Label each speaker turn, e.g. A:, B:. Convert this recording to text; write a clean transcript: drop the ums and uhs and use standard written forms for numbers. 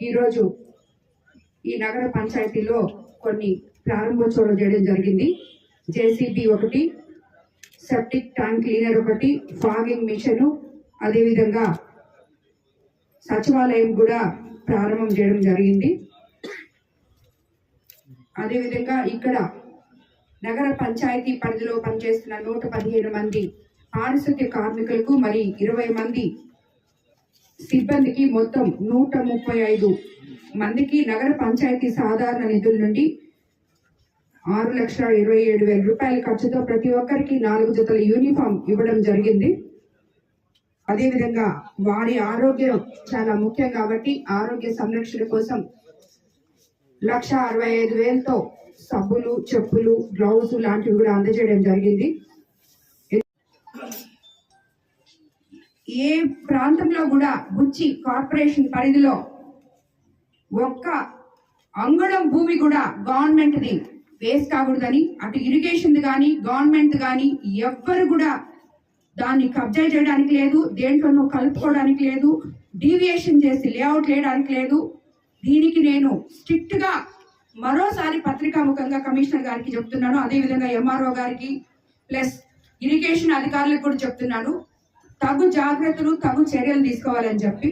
A: ఈరోజు ఈ నగర పంచాయతీలో కొన్ని ప్రారంభోత్సవాలు చేయడం జరిగింది. జేసీబీ ఒకటి, సెప్టిక్ ట్యాంక్ క్లీనర్ ఒకటి, ఫాగింగ్ మిషన్, అదేవిధంగా సచివాలయం కూడా ప్రారంభం చేయడం జరిగింది. అదేవిధంగా ఇక్కడ నగర పంచాయతీ పరిధిలో పనిచేస్తున్న 115 మంది పారిశుద్ధ్య కార్మికులకు మరి 20 మంది సిబ్బందికి మొత్తం 135 మందికి నగర పంచాయతీ సాధారణ నిధుల నుండి 6,27,000 రూపాయల ఖర్చుతో ప్రతి ఒక్కరికి 4 జతల యూనిఫామ్ ఇవ్వడం జరిగింది. అదేవిధంగా వారి ఆరోగ్యం చాలా ముఖ్యం కాబట్టి ఆరోగ్య సంరక్షణ కోసం 1,65,000తో సబ్బులు, చెప్పులు, గ్లౌజ్ లాంటివి కూడా అందజేయడం జరిగింది. ఏ ప్రాంతంలో కూడా బుచ్చి కార్పొరేషన్ పరిధిలో ఒక్క అంగుళం భూమి కూడా గవర్నమెంట్ది వేస్ట్ కాకూడదని, అటు ఇరిగేషన్ కానీ గవర్నమెంట్ కానీ ఎవ్వరు కూడా దాన్ని కబ్జా చేయడానికి లేదు, దేంట్లోనూ కలుపుకోవడానికి లేదు, డీవియేషన్ చేసి లేఅవుట్ వేయడానికి లేదు. దీనికి నేను స్ట్రిక్ట్ గా మరోసారి పత్రికాముఖంగా కమిషనర్ గారికి చెప్తున్నాను, అదేవిధంగా ఎంఆర్ఓ గారికి ప్లస్ ఇరిగేషన్ అధికారులకు కూడా చెప్తున్నాను, తగు జాగ్రత్తలు తగు చర్యలు తీసుకోవాలని చెప్పి